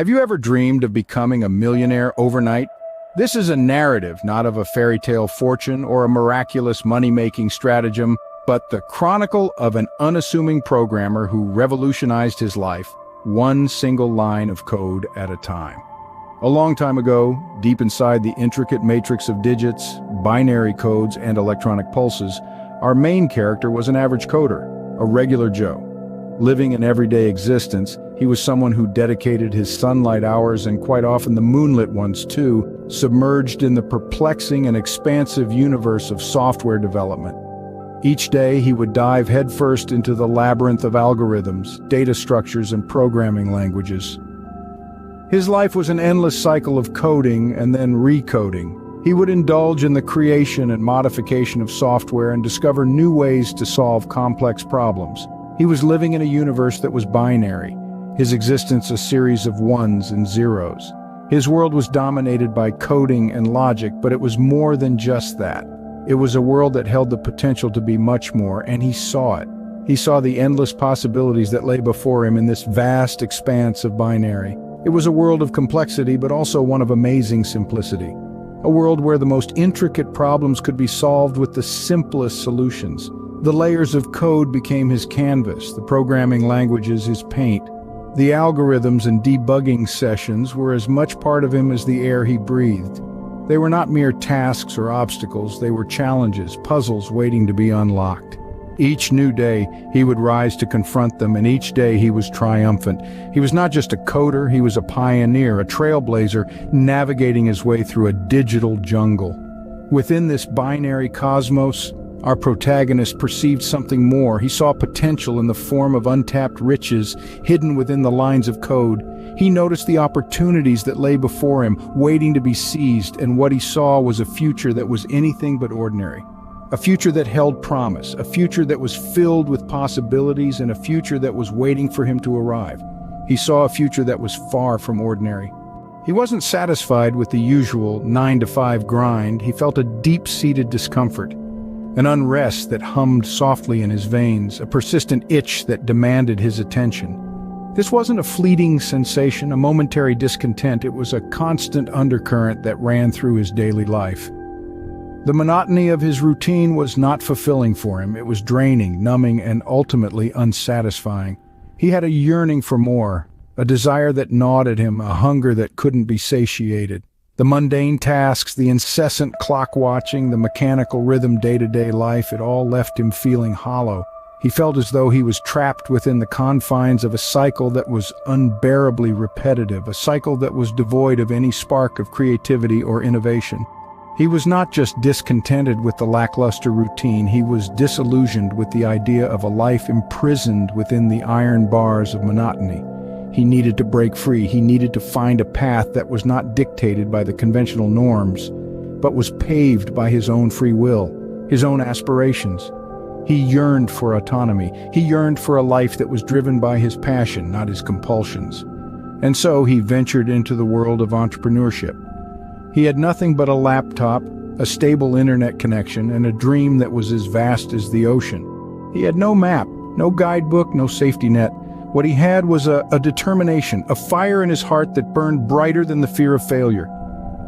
Have you ever dreamed of becoming a millionaire overnight? This is a narrative, not of a fairy tale fortune or a miraculous money-making stratagem, but the chronicle of an unassuming programmer who revolutionized his life, one single line of code at a time. A long time ago, deep inside the intricate matrix of digits, binary codes, and electronic pulses, our main character was an average coder, a regular Joe. Living an everyday existence, he was someone who dedicated his sunlight hours, and quite often the moonlit ones too, submerged in the perplexing and expansive universe of software development. Each day he would dive headfirst into the labyrinth of algorithms, data structures, and programming languages. His life was an endless cycle of coding and then recoding. He would indulge in the creation and modification of software and discover new ways to solve complex problems. He was living in a universe that was binary, his existence a series of ones and zeros. His world was dominated by coding and logic, but it was more than just that. It was a world that held the potential to be much more, and he saw it. He saw the endless possibilities that lay before him in this vast expanse of binary. It was a world of complexity, but also one of amazing simplicity. A world where the most intricate problems could be solved with the simplest solutions. The layers of code became his canvas, the programming languages his paint. The algorithms and debugging sessions were as much part of him as the air he breathed. They were not mere tasks or obstacles, they were challenges, puzzles waiting to be unlocked. Each new day, he would rise to confront them, and each day he was triumphant. He was not just a coder, he was a pioneer, a trailblazer, navigating his way through a digital jungle. Within this binary cosmos, our protagonist perceived something more. He saw potential in the form of untapped riches hidden within the lines of code. He noticed the opportunities that lay before him, waiting to be seized, and what he saw was a future that was anything but ordinary. A future that held promise, a future that was filled with possibilities, and a future that was waiting for him to arrive. He saw a future that was far from ordinary. He wasn't satisfied with the usual 9-to-5 grind. He felt a deep-seated discomfort. An unrest that hummed softly in his veins, a persistent itch that demanded his attention. This wasn't a fleeting sensation, a momentary discontent. It was a constant undercurrent that ran through his daily life. The monotony of his routine was not fulfilling for him. It was draining, numbing, and ultimately unsatisfying. He had a yearning for more, a desire that gnawed at him, a hunger that couldn't be satiated. The mundane tasks, the incessant clock watching, the mechanical rhythm day-to-day life, it all left him feeling hollow. He felt as though he was trapped within the confines of a cycle that was unbearably repetitive, a cycle that was devoid of any spark of creativity or innovation. He was not just discontented with the lackluster routine, he was disillusioned with the idea of a life imprisoned within the iron bars of monotony. He needed to break free. He needed to find a path that was not dictated by the conventional norms, but was paved by his own free will, his own aspirations. He yearned for autonomy. He yearned for a life that was driven by his passion, not his compulsions. And so he ventured into the world of entrepreneurship. He had nothing but a laptop, a stable internet connection, and a dream that was as vast as the ocean. He had no map, no guidebook, no safety net. What he had was a determination, a fire in his heart that burned brighter than the fear of failure.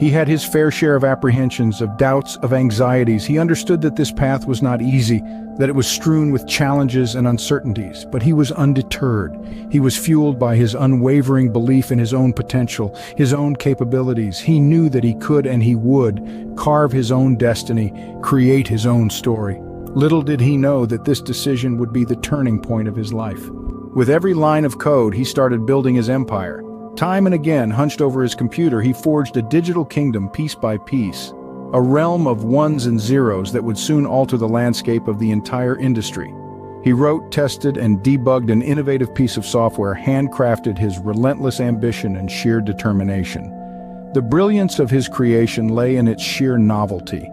He had his fair share of apprehensions, of doubts, of anxieties. He understood that this path was not easy, that it was strewn with challenges and uncertainties, but he was undeterred. He was fueled by his unwavering belief in his own potential, his own capabilities. He knew that he could and he would carve his own destiny, create his own story. Little did he know that this decision would be the turning point of his life. With every line of code, he started building his empire. Time and again, hunched over his computer, he forged a digital kingdom piece by piece, a realm of ones and zeros that would soon alter the landscape of the entire industry. He wrote, tested, and debugged an innovative piece of software, handcrafted his relentless ambition and sheer determination. The brilliance of his creation lay in its sheer novelty.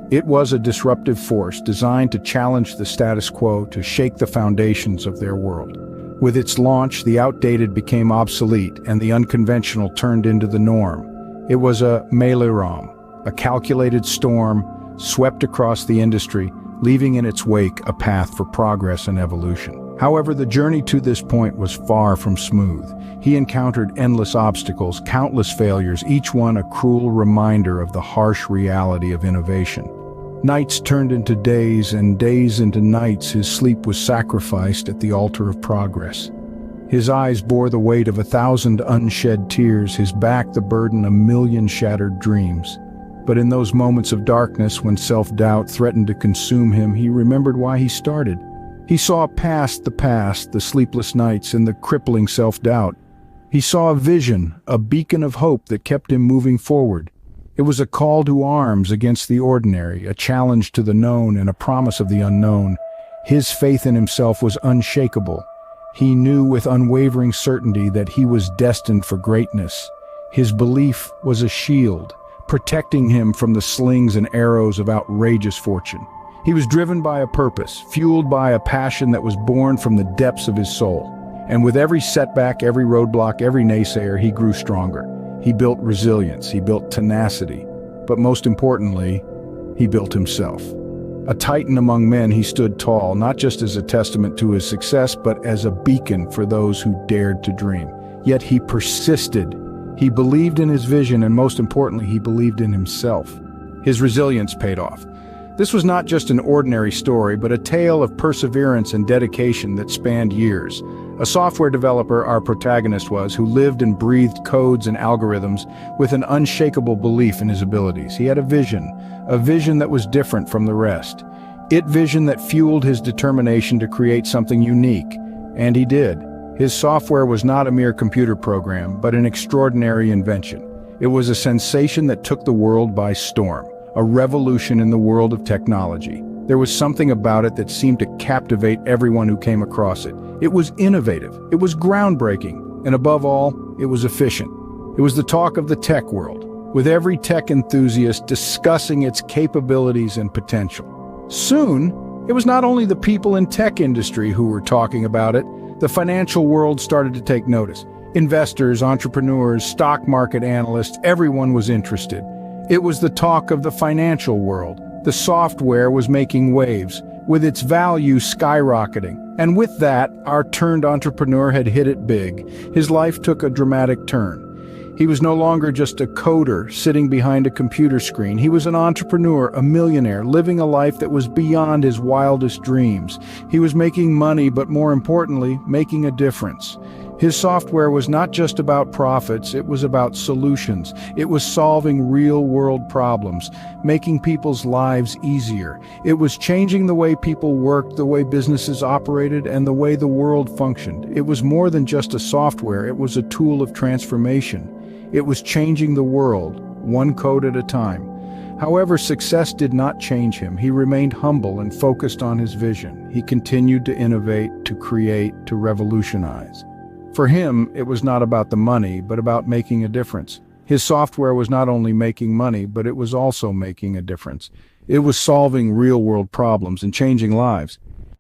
It was a disruptive force designed to challenge the status quo, to shake the foundations of their world. With its launch, the outdated became obsolete, and the unconventional turned into the norm. It was a mêlée-rang, a calculated storm swept across the industry, leaving in its wake a path for progress and evolution. However, the journey to this point was far from smooth. He encountered endless obstacles, countless failures, each one a cruel reminder of the harsh reality of innovation. Nights turned into days and days into nights. His sleep was sacrificed at the altar of progress. His eyes bore the weight of 1,000 unshed tears, his back the burden of 1,000,000 shattered dreams. But in those moments of darkness, when self-doubt threatened to consume him, he remembered why he started. He saw past, the sleepless nights, and the crippling self-doubt. He saw a vision, a beacon of hope that kept him moving forward. It was a call to arms against the ordinary, a challenge to the known and a promise of the unknown. His faith in himself was unshakable. He knew with unwavering certainty that he was destined for greatness. His belief was a shield, protecting him from the slings and arrows of outrageous fortune. He was driven by a purpose, fueled by a passion that was born from the depths of his soul. And with every setback, every roadblock, every naysayer, he grew stronger. He built resilience, he built tenacity, but most importantly, he built himself. A titan among men, he stood tall, not just as a testament to his success, but as a beacon for those who dared to dream. Yet he persisted. He believed in his vision, and most importantly, he believed in himself. His resilience paid off. This was not just an ordinary story, but a tale of perseverance and dedication that spanned years. A software developer, our protagonist was, who lived and breathed codes and algorithms with an unshakable belief in his abilities. He had a vision that was different from the rest. A vision that fueled his determination to create something unique. And he did. His software was not a mere computer program, but an extraordinary invention. It was a sensation that took the world by storm. A revolution in the world of technology. There was something about it that seemed to captivate everyone who came across it. It was innovative, it was groundbreaking, and above all, it was efficient. It was the talk of the tech world, with every tech enthusiast discussing its capabilities and potential. Soon, it was not only the people in tech industry who were talking about it, the financial world started to take notice. Investors, entrepreneurs, stock market analysts, everyone was interested. It was the talk of the financial world. The software was making waves, with its value skyrocketing. And with that, our turned entrepreneur had hit it big. His life took a dramatic turn. He was no longer just a coder sitting behind a computer screen. He was an entrepreneur, a millionaire, living a life that was beyond his wildest dreams. He was making money, but more importantly, making a difference. His software was not just about profits, it was about solutions. It was solving real-world problems, making people's lives easier. It was changing the way people worked, the way businesses operated, and the way the world functioned. It was more than just a software, it was a tool of transformation. It was changing the world, one code at a time. However, success did not change him. He remained humble and focused on his vision. He continued to innovate, to create, to revolutionize. For him, it was not about the money, but about making a difference. His software was not only making money, but it was also making a difference. It was solving real-world problems and changing lives.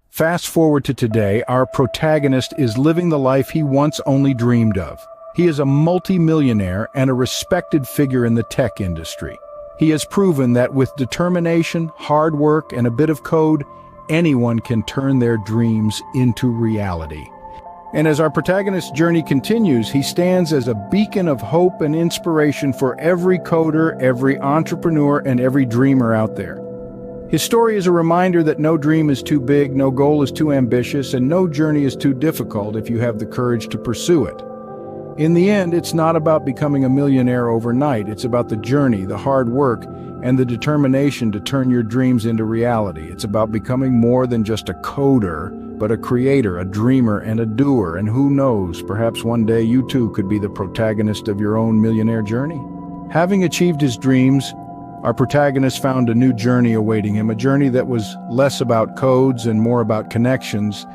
Fast forward to today, our protagonist is living the life he once only dreamed of. He is a multi-millionaire and a respected figure in the tech industry. He has proven that with determination, hard work, and a bit of code, anyone can turn their dreams into reality. And as our protagonist's journey continues, he stands as a beacon of hope and inspiration for every coder, every entrepreneur, and every dreamer out there. His story is a reminder that no dream is too big, no goal is too ambitious, and no journey is too difficult if you have the courage to pursue it. In the end, it's not about becoming a millionaire overnight. It's about the journey, the hard work, and the determination to turn your dreams into reality. It's about becoming more than just a coder, but a creator, a dreamer, and a doer. And who knows, perhaps one day you too could be the protagonist of your own millionaire journey. Having achieved his dreams, our protagonist found a new journey awaiting him, a journey that was less about codes and more about connections.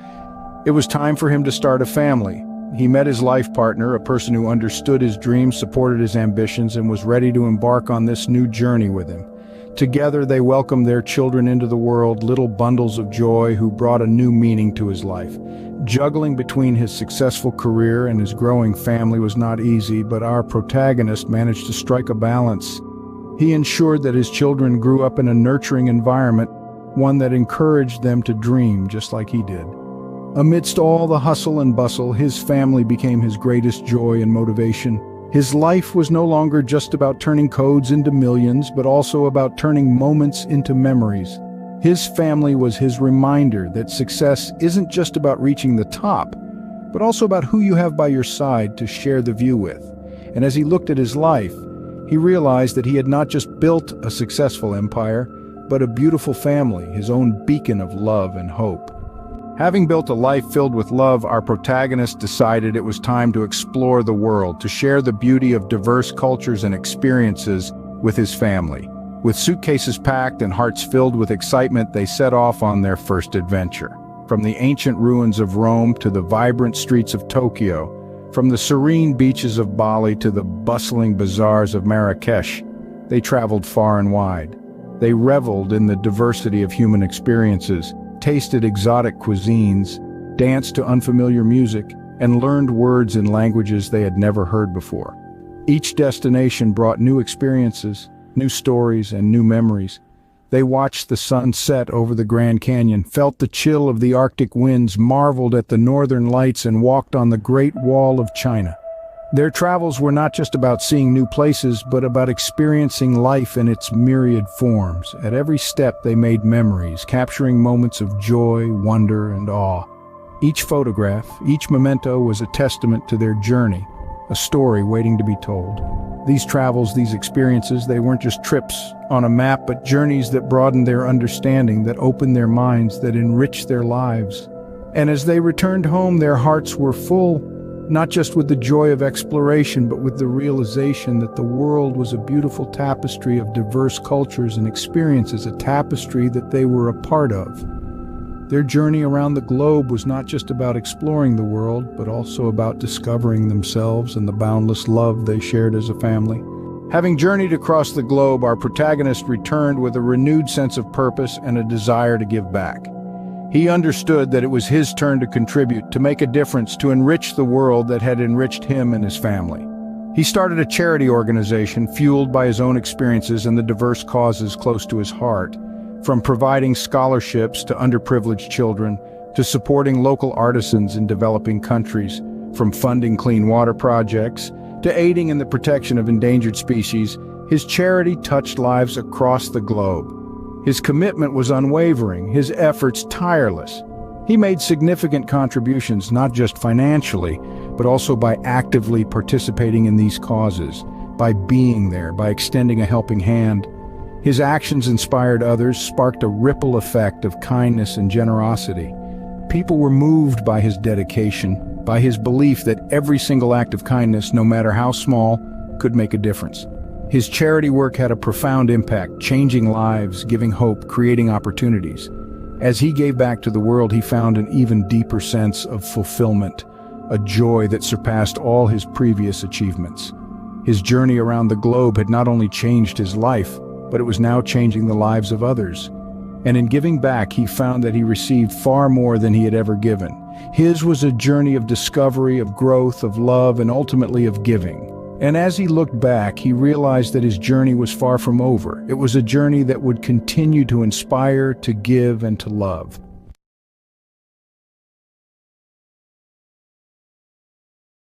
It was time for him to start a family. He met his life partner, a person who understood his dreams, supported his ambitions, and was ready to embark on this new journey with him. Together, they welcomed their children into the world, little bundles of joy who brought a new meaning to his life. Juggling between his successful career and his growing family was not easy, but our protagonist managed to strike a balance. He ensured that his children grew up in a nurturing environment, one that encouraged them to dream just like he did. Amidst all the hustle and bustle, his family became his greatest joy and motivation. His life was no longer just about turning codes into millions, but also about turning moments into memories. His family was his reminder that success isn't just about reaching the top, but also about who you have by your side to share the view with. And as he looked at his life, he realized that he had not just built a successful empire, but a beautiful family, his own beacon of love and hope. Having built a life filled with love, our protagonist decided it was time to explore the world, to share the beauty of diverse cultures and experiences with his family. With suitcases packed and hearts filled with excitement, they set off on their first adventure. From the ancient ruins of Rome to the vibrant streets of Tokyo, from the serene beaches of Bali to the bustling bazaars of Marrakesh, they traveled far and wide. They reveled in the diversity of human experiences, tasted exotic cuisines, danced to unfamiliar music, and learned words in languages they had never heard before. Each destination brought new experiences, new stories, and new memories. They watched the sun set over the Grand Canyon, felt the chill of the Arctic winds, marveled at the northern lights, and walked on the Great Wall of China. Their travels were not just about seeing new places, but about experiencing life in its myriad forms. At every step they made memories, capturing moments of joy, wonder, and awe. Each photograph, each memento was a testament to their journey, a story waiting to be told. These travels, these experiences, they weren't just trips on a map, but journeys that broadened their understanding, that opened their minds, that enriched their lives. And as they returned home, their hearts were full, not just with the joy of exploration, but with the realization that the world was a beautiful tapestry of diverse cultures and experiences, a tapestry that they were a part of. Their journey around the globe was not just about exploring the world, but also about discovering themselves and the boundless love they shared as a family. Having journeyed across the globe, our protagonist returned with a renewed sense of purpose and a desire to give back. He understood that it was his turn to contribute, to make a difference, to enrich the world that had enriched him and his family. He started a charity organization fueled by his own experiences and the diverse causes close to his heart, from providing scholarships to underprivileged children, to supporting local artisans in developing countries, from funding clean water projects, to aiding in the protection of endangered species. His charity touched lives across the globe. His commitment was unwavering, his efforts tireless. He made significant contributions, not just financially, but also by actively participating in these causes, by being there, by extending a helping hand. His actions inspired others, sparked a ripple effect of kindness and generosity. People were moved by his dedication, by his belief that every single act of kindness, no matter how small, could make a difference. His charity work had a profound impact, changing lives, giving hope, creating opportunities. As he gave back to the world, he found an even deeper sense of fulfillment, a joy that surpassed all his previous achievements. His journey around the globe had not only changed his life, but it was now changing the lives of others. And in giving back, he found that he received far more than he had ever given. His was a journey of discovery, of growth, of love, and ultimately of giving. And as he looked back, he realized that his journey was far from over. It was a journey that would continue to inspire, to give, and to love.